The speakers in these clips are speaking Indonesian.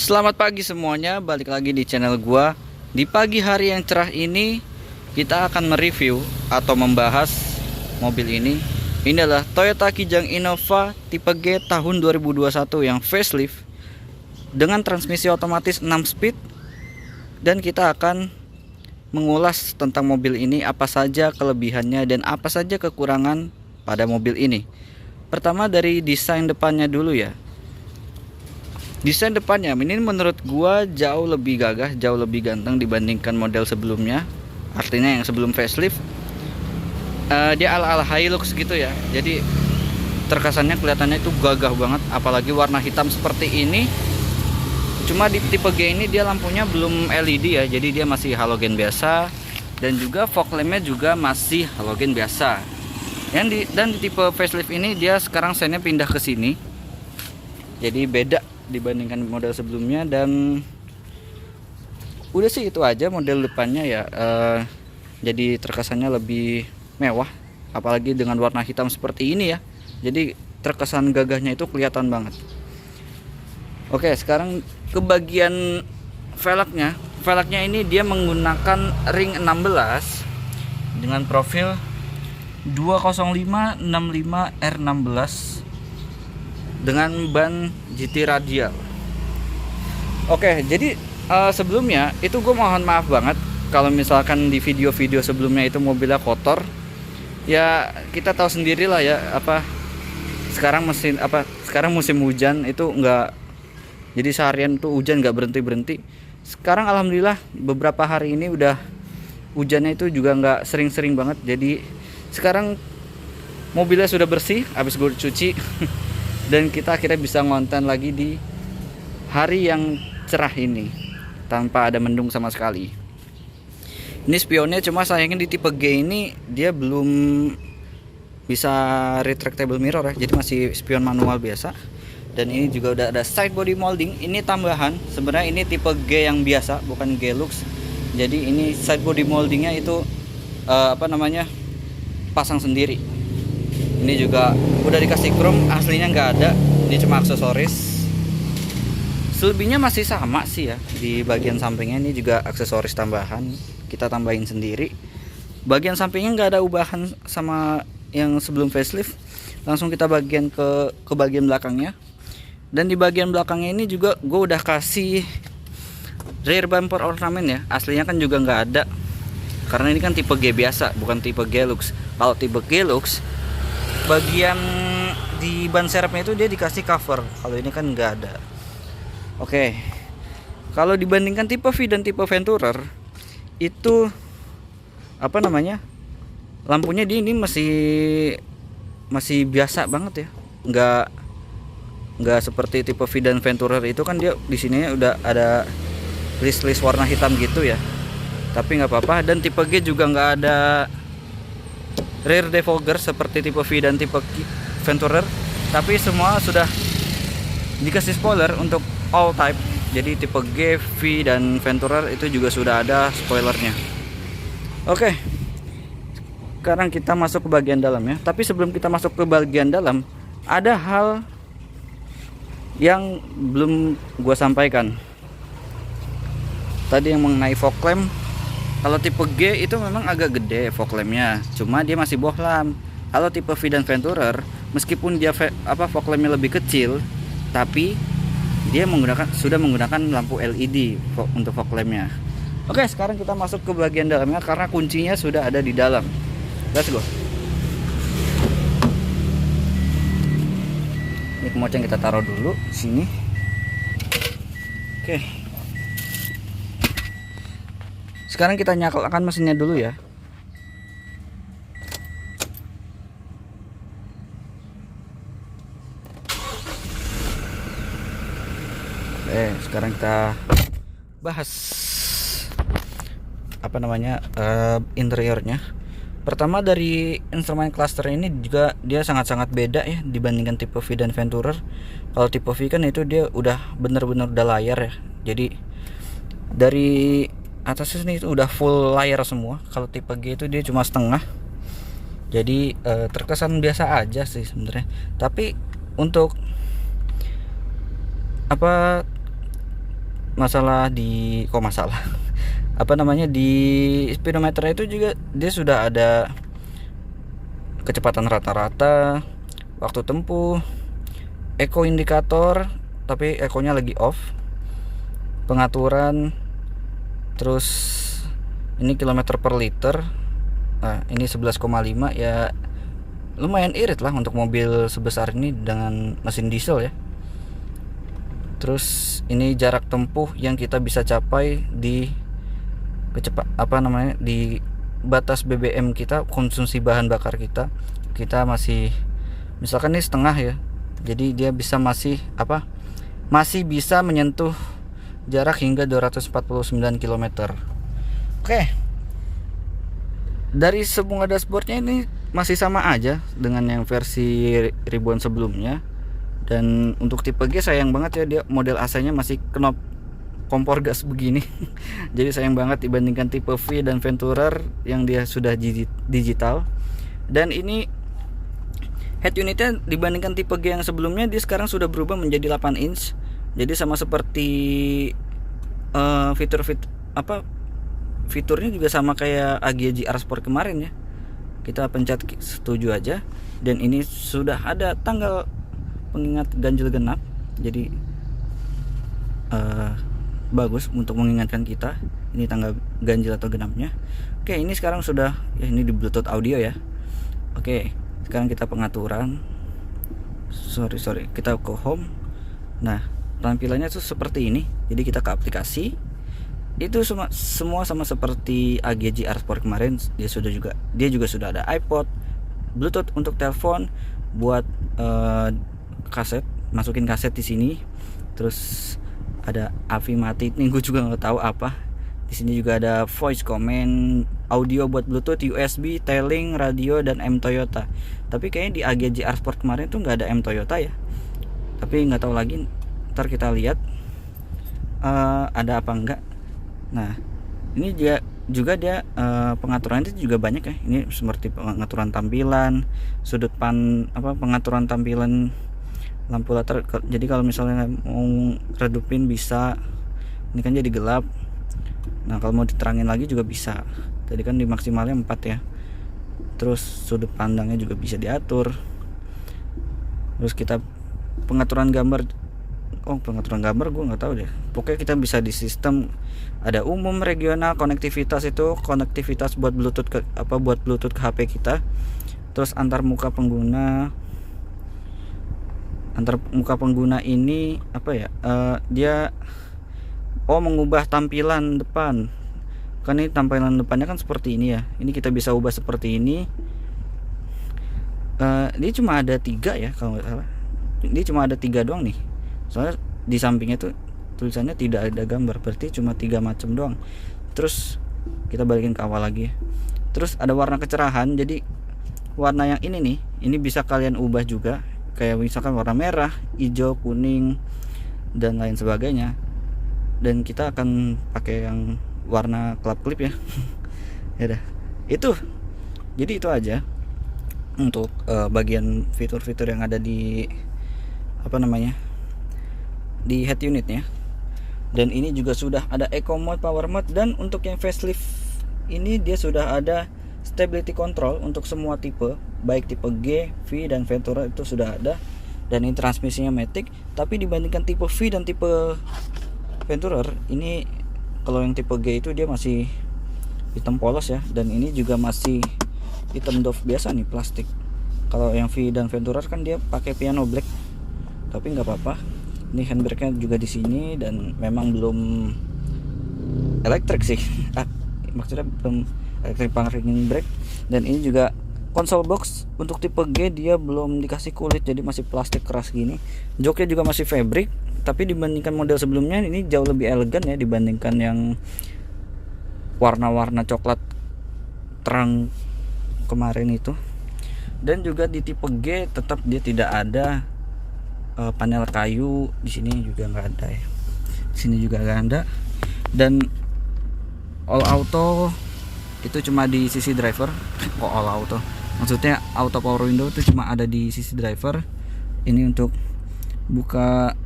Selamat pagi semuanya, balik lagi di channel gua. Di pagi hari yang cerah ini, kita akan mereview atau membahas mobil ini. Ini adalah Toyota Kijang Innova tipe G tahun 2021 yang facelift dengan transmisi otomatis 6 speed. Dan kita akan mengulas tentang mobil ini, apa saja kelebihannya dan apa saja kekurangan pada mobil ini. Pertama dari desain depannya dulu ya. Desain depannya ini menurut gua jauh lebih gagah, jauh lebih ganteng dibandingkan model sebelumnya. Artinya yang sebelum facelift, dia ala-ala Hilux gitu ya. Jadi terkesannya kelihatannya itu gagah banget, apalagi warna hitam seperti ini. Cuma di tipe G ini dia lampunya belum LED ya, jadi dia masih halogen biasa. Dan juga fog lampnya juga masih halogen biasa. Dan di tipe facelift ini dia sekarang sennya pindah ke sini. Jadi beda dibandingkan model sebelumnya. Dan udah sih itu aja model depannya ya. Jadi terkesannya lebih mewah, apalagi dengan warna hitam seperti ini ya. Jadi terkesan gagahnya itu kelihatan banget. Oke, sekarang ke bagian velgnya. Velgnya ini dia menggunakan ring 16 dengan profil 20565 R16 dengan ban GT radial. Oke, jadi sebelumnya itu gue mohon maaf banget kalau misalkan di video-video sebelumnya itu mobilnya kotor. Ya kita tahu sendiri lah ya, sekarang musim hujan itu enggak, jadi seharian tuh hujan nggak berhenti. Sekarang alhamdulillah beberapa hari ini udah hujannya itu juga nggak sering-sering banget. Jadi sekarang mobilnya sudah bersih habis gue cuci. Dan kita akhirnya bisa ngonten lagi di hari yang cerah ini tanpa ada mendung sama sekali. Ini spionnya, cuma sayangnya di tipe G ini dia belum bisa retractable mirror ya, jadi masih spion manual biasa. Dan ini juga udah ada side body molding. Ini tambahan, sebenarnya ini tipe G yang biasa, bukan G Lux. Jadi ini side body moldingnya itu pasang sendiri. Ini juga udah dikasih chrome, aslinya nggak ada, ini cuma aksesoris. Selebihnya masih sama sih ya. Di bagian sampingnya ini juga aksesoris tambahan, kita tambahin sendiri. Bagian sampingnya nggak ada ubahan sama yang sebelum facelift. Langsung kita ke bagian belakangnya. Dan di bagian belakangnya ini juga gue udah kasih rear bumper ornament ya. Aslinya kan juga nggak ada, karena ini kan tipe G biasa, bukan tipe G Lux. Kalau tipe G Lux, bagian di ban serepnya itu dia dikasih cover. Kalau ini kan nggak ada. Oke, kalau dibandingkan tipe V dan tipe Venturer itu lampunya di ini masih biasa banget ya. Nggak seperti tipe V dan Venturer itu kan dia di sini udah ada list warna hitam gitu ya. Tapi nggak apa-apa. Dan tipe G juga nggak ada rear defogger seperti tipe V dan tipe Venturer, tapi semua sudah dikasih spoiler untuk all type. Jadi tipe G, V dan Venturer itu juga sudah ada spoilernya. Oke, sekarang kita masuk ke bagian dalam ya. Tapi sebelum kita masuk ke bagian dalam, ada hal yang belum gua sampaikan tadi yang mengenai fog lamp. Kalau tipe G itu memang agak gede fog lampnya, cuma dia masih bohlam. Kalau tipe V dan Venturer, meskipun dia fog lampnya lebih kecil, tapi dia sudah menggunakan lampu LED untuk fog lampnya. Oke, sekarang kita masuk ke bagian dalamnya karena kuncinya sudah ada di dalam. Let's go. Ini kemoceng kita taruh dulu sini. Oke. Sekarang kita nyalakan mesinnya dulu ya. Sekarang kita bahas interiornya. Pertama dari instrumen cluster ini juga dia sangat-sangat beda ya dibandingkan tipe V dan Venturer. Kalau tipe V kan itu dia udah bener-bener udah layar ya. Jadi dari atas ini itu udah full layar semua. Kalau tipe G itu dia cuma setengah. Jadi terkesan biasa aja sih sebenarnya. Tapi untuk masalah apa namanya, di speedometer itu juga dia sudah ada kecepatan rata-rata, waktu tempuh, eco indikator tapi ekonya lagi off, pengaturan, terus ini kilometer per liter. Nah ini 11,5 ya, lumayan irit lah untuk mobil sebesar ini dengan mesin diesel ya. Terus ini jarak tempuh yang kita bisa capai di di batas BBM kita, konsumsi bahan bakar kita masih misalkan ini setengah ya, jadi dia bisa masih bisa menyentuh jarak hingga 249 km. Oke, dari semua dashboardnya ini masih sama aja dengan yang versi ribuan sebelumnya. Dan untuk tipe G sayang banget ya, dia model AC-nya masih knob kompor gas begini. Jadi sayang banget dibandingkan tipe V dan Venturer yang dia sudah digital. Dan ini head unitnya dibandingkan tipe G yang sebelumnya, dia sekarang sudah berubah menjadi 8 inch. Jadi sama seperti fiturnya juga sama kayak AGG R Sport kemarin ya. Kita pencet setuju aja, dan ini sudah ada tanggal pengingat ganjil genap. Jadi bagus untuk mengingatkan kita ini tanggal ganjil atau genapnya. Oke, ini sekarang sudah ya, ini di Bluetooth audio ya. Oke, sekarang kita pengaturan. Sorry, kita ke home. Nah, tampilannya tuh seperti ini. Jadi kita ke aplikasi. Itu semua sama seperti AGG R Sport kemarin. Dia juga sudah ada iPod, Bluetooth untuk telepon, buat kaset, masukin kaset di sini. Terus ada AV mati, ini gue juga nggak tahu apa. Di sini juga ada voice command, audio buat Bluetooth, USB, Telink, radio, dan M Toyota. Tapi kayaknya di AGG R Sport kemarin tuh nggak ada M Toyota ya. Tapi nggak tahu lagi, ntar kita lihat ada apa enggak. Nah, ini juga dia pengaturan itu juga banyak ya. Ini seperti pengaturan tampilan, pengaturan tampilan lampu latar. Jadi kalau misalnya mau redupin bisa. Ini kan jadi gelap. Nah, kalau mau diterangin lagi juga bisa. Tadi kan di maksimalnya 4 ya. Terus sudut pandangnya juga bisa diatur. Terus kita pengaturan gambar gue nggak tahu deh. Pokoknya kita bisa di sistem ada umum, regional, konektivitas itu konektivitas buat Bluetooth ke HP kita. Terus antar muka pengguna ini dia mengubah tampilan depan. Kan ini tampilan depannya kan seperti ini ya. Ini kita bisa ubah seperti ini. Dia cuma ada 3 ya kalau nggak salah. Dia cuma ada 3 doang nih. Soalnya di sampingnya tuh tulisannya tidak ada gambar, berarti cuma 3 macam doang. Terus kita balikin ke awal lagi. Terus ada warna kecerahan. Jadi warna yang ini nih, ini bisa kalian ubah juga. Kayak misalkan warna merah, hijau, kuning, dan lain sebagainya. Dan kita akan pakai yang warna club clip ya. Ya udah. Jadi itu aja untuk bagian fitur-fitur yang ada di di head unitnya. Dan ini juga sudah ada eco mode, power mode, dan untuk yang facelift ini dia sudah ada stability control untuk semua tipe, baik tipe G, V, dan Venturer itu sudah ada. Dan ini transmisinya matic. Tapi dibandingkan tipe V dan tipe Venturer, ini kalau yang tipe G itu dia masih hitam polos ya. Dan ini juga masih hitam doff biasa nih, plastik. Kalau yang V dan Venturer kan dia pakai piano black. Tapi nggak apa-apa. Ini handbrake-nya juga di sini, dan memang belum elektrik sih. Maksudnya belum electric parking brake. Dan ini juga console box untuk tipe G dia belum dikasih kulit, jadi masih plastik keras gini. Joknya juga masih fabric, tapi dibandingkan model sebelumnya ini jauh lebih elegan ya dibandingkan yang warna-warna coklat terang kemarin itu. Dan juga di tipe G tetap dia tidak ada panel kayu. Di sini juga nggak ada ya. Di sini juga nggak ada. Dan all auto itu cuma di sisi driver. All auto maksudnya auto power window itu cuma ada di sisi driver. Ini untuk buka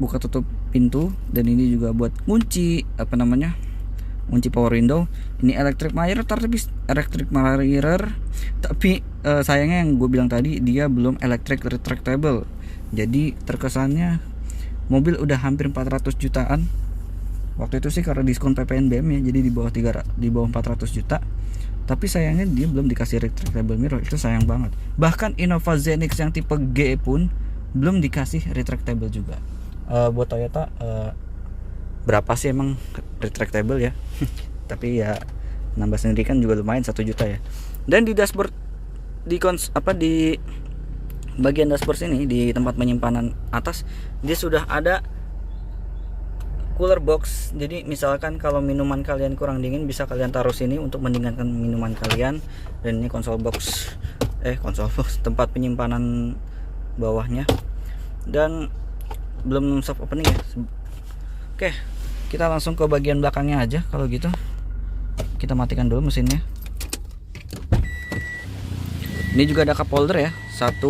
buka tutup pintu, dan ini juga buat kunci kunci power window. Ini electric mirror, tapi sayangnya yang gue bilang tadi dia belum electric retractable. Jadi terkesannya mobil udah hampir 400 jutaan. Waktu itu sih karena diskon PPNBM ya, jadi di bawah 400 juta. Tapi sayangnya dia belum dikasih retractable mirror, itu sayang banget. Bahkan Innova Zenix yang tipe G pun belum dikasih retractable juga. Buat Toyota berapa sih emang retractable ya? Tapi ya nambah sendiri kan juga lumayan 1 juta ya. Dan di dashboard di bagian dashboard ini, di tempat penyimpanan atas, dia sudah ada cooler box. Jadi misalkan kalau minuman kalian kurang dingin, bisa kalian taruh sini untuk mendinginkan minuman kalian. Dan ini konsol box tempat penyimpanan bawahnya. Dan belum soft opening ya. Oke, kita langsung ke bagian belakangnya aja kalau gitu. Kita matikan dulu mesinnya. Ini juga ada cup holder ya, 1,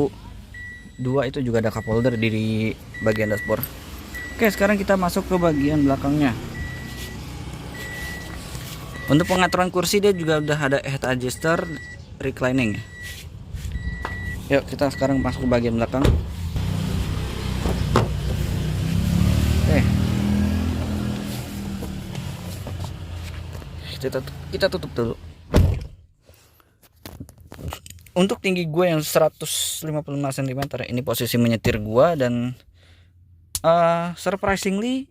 2 itu juga ada cup holder di bagian dashboard. Oke, sekarang kita masuk ke bagian belakangnya. Untuk pengaturan kursi dia juga udah ada head adjuster, reclining ya. Yuk kita sekarang masuk ke bagian belakang. Oke, kita tutup dulu. Untuk tinggi gue yang 155 cm, ini posisi menyetir gue, dan surprisingly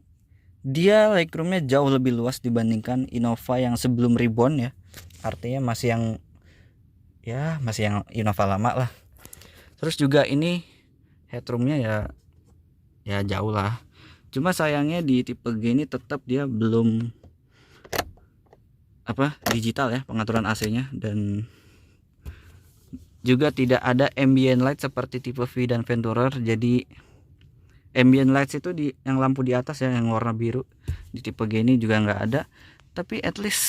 dia legroomnya jauh lebih luas dibandingkan Innova yang sebelum Reborn ya. Artinya masih yang Innova lama lah. Terus juga ini headroomnya ya jauh lah. Cuma sayangnya di tipe G ini tetap dia belum digital ya pengaturan AC-nya, dan juga tidak ada ambient light seperti tipe V dan Venturer. Jadi ambient lights itu yang lampu di atas ya, yang warna biru, di tipe G ini juga nggak ada. Tapi at least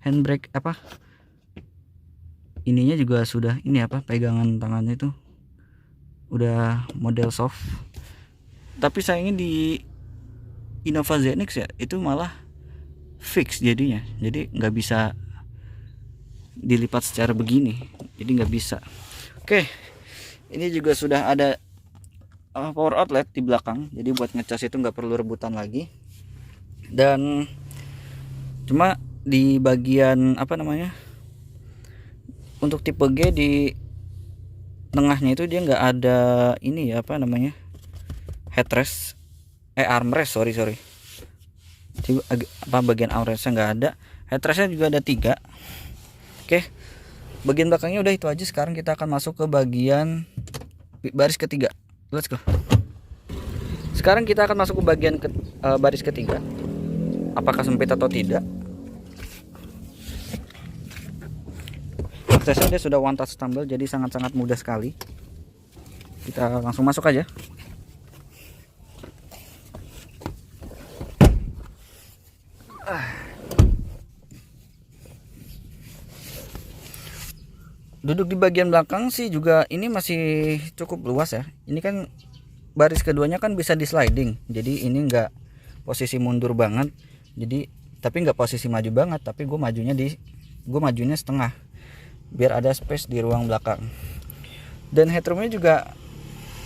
handbrake ininya juga sudah pegangan tangannya itu udah model soft. Tapi sayangnya di Innova Zenix ya itu malah fix jadinya, jadi nggak bisa dilipat secara begini, jadi nggak bisa. Oke, ini juga sudah ada power outlet di belakang, jadi buat ngecas itu nggak perlu rebutan lagi. Dan cuma di bagian untuk tipe G di tengahnya itu dia nggak ada ini ya headrest, armrest, sorry bagian armrestnya nggak ada. Headrestnya juga ada 3. Oke, bagian belakangnya udah itu aja. Sekarang kita akan masuk ke bagian baris ketiga. Let's go. Sekarang kita akan masuk ke bagian baris ketiga. Apakah sempit atau tidak? Aksesnya dia sudah one touch tumble, jadi sangat-sangat mudah sekali. Kita langsung masuk aja. Duduk di bagian belakang sih juga ini masih cukup luas ya. Ini kan baris keduanya kan bisa di sliding, jadi ini enggak posisi mundur banget, jadi tapi nggak posisi maju banget, tapi gue majunya setengah biar ada space di ruang belakang. Dan headroomnya juga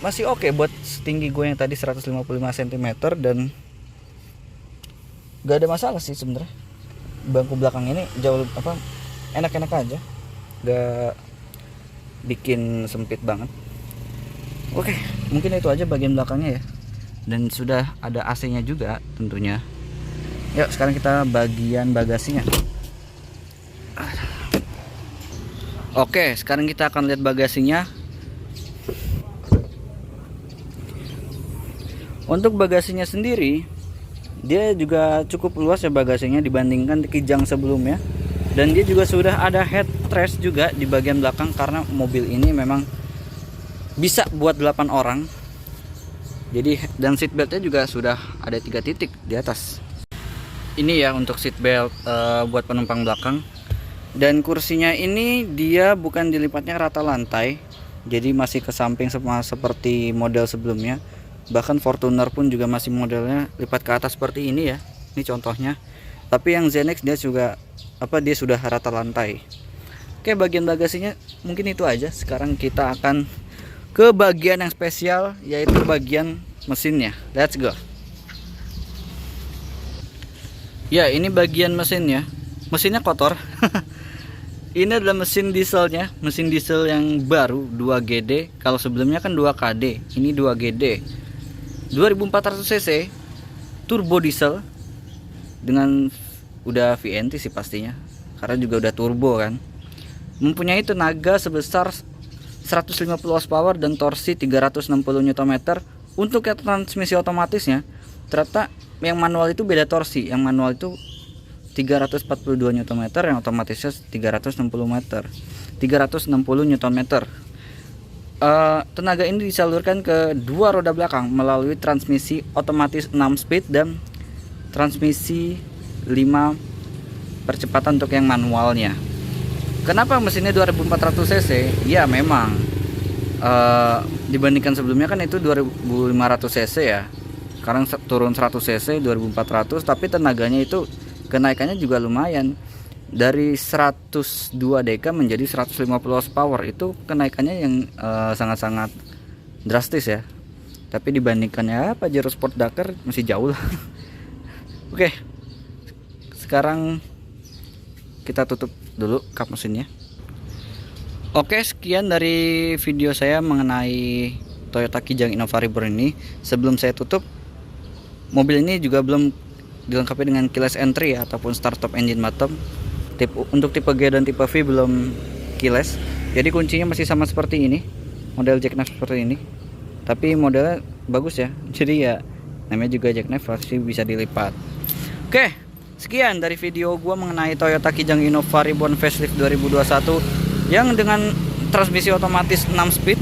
masih oke buat tinggi gue yang tadi 155 cm, dan gak ada masalah sih sebenarnya. Bangku belakang ini jauh enak-enak aja, gak bikin sempit banget. Oke, mungkin itu aja bagian belakangnya ya, dan sudah ada AC-nya juga tentunya. Yuk sekarang kita bagian bagasinya. Oke, sekarang kita akan lihat bagasinya. Untuk bagasinya sendiri, dia juga cukup luas ya bagasinya dibandingkan Kijang sebelumnya. Dan dia juga sudah ada headrest juga di bagian belakang, karena mobil ini memang bisa buat 8 orang. Jadi dan seatbeltnya juga sudah ada 3 titik di atas. Ini ya untuk seatbelt buat penumpang belakang. Dan kursinya ini dia bukan dilipatnya rata lantai, jadi masih ke samping sama seperti model sebelumnya. Bahkan Fortuner pun juga masih modelnya lipat ke atas seperti ini ya. Ini contohnya. Tapi yang ZenX dia juga dia sudah rata lantai. Oke, bagian bagasinya mungkin itu aja. Sekarang kita akan ke bagian yang spesial, yaitu bagian mesinnya. Let's go. Ya, ini bagian mesinnya. Mesinnya kotor. Ini adalah mesin dieselnya, mesin diesel yang baru 2GD. Kalau sebelumnya kan 2KD, ini 2GD. 2400 cc turbo diesel dengan udah VNT sih pastinya, karena juga udah turbo kan. Mempunyai tenaga sebesar 150 horsepower dan torsi 360 Nm. Untuk yang transmisi otomatisnya, ternyata yang manual itu beda torsi. Yang manual itu 342 Nm, yang otomatisnya 360 Nm. Tenaga ini disalurkan ke dua roda belakang melalui transmisi otomatis 6 speed dan transmisi 5 percepatan untuk yang manualnya. Kenapa mesinnya 2400 cc? Ya memang dibandingkan sebelumnya kan itu 2500 cc ya. Sekarang turun 100 cc 2400, tapi tenaganya itu kenaikannya juga lumayan, dari 102 dk menjadi 150 horsepower. Itu kenaikannya yang sangat-sangat drastis ya. Tapi dibandingkannya Pajero Sport Dakar masih jauh lah. Oke, sekarang kita tutup dulu kap mesinnya. Oke, sekian dari video saya mengenai Toyota Kijang Innova Reborn ini. Sebelum saya tutup, mobil ini juga belum dilengkapi dengan keyless entry ya, ataupun start stop engine button. Untuk tipe G dan tipe V belum keyless, jadi kuncinya masih sama seperti ini, model jackknife seperti ini. Tapi modelnya bagus ya, jadi ya namanya juga jackknife, pasti bisa dilipat. Oke, sekian dari video gua mengenai Toyota Kijang Innova Reborn Facelift 2021 yang dengan transmisi otomatis 6 speed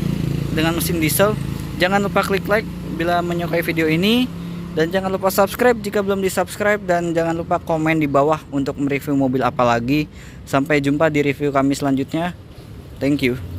dengan mesin diesel. Jangan lupa klik like bila menyukai video ini, dan jangan lupa subscribe jika belum di subscribe, dan jangan lupa komen di bawah untuk mereview mobil apa lagi. Sampai jumpa di review kami selanjutnya. Thank you.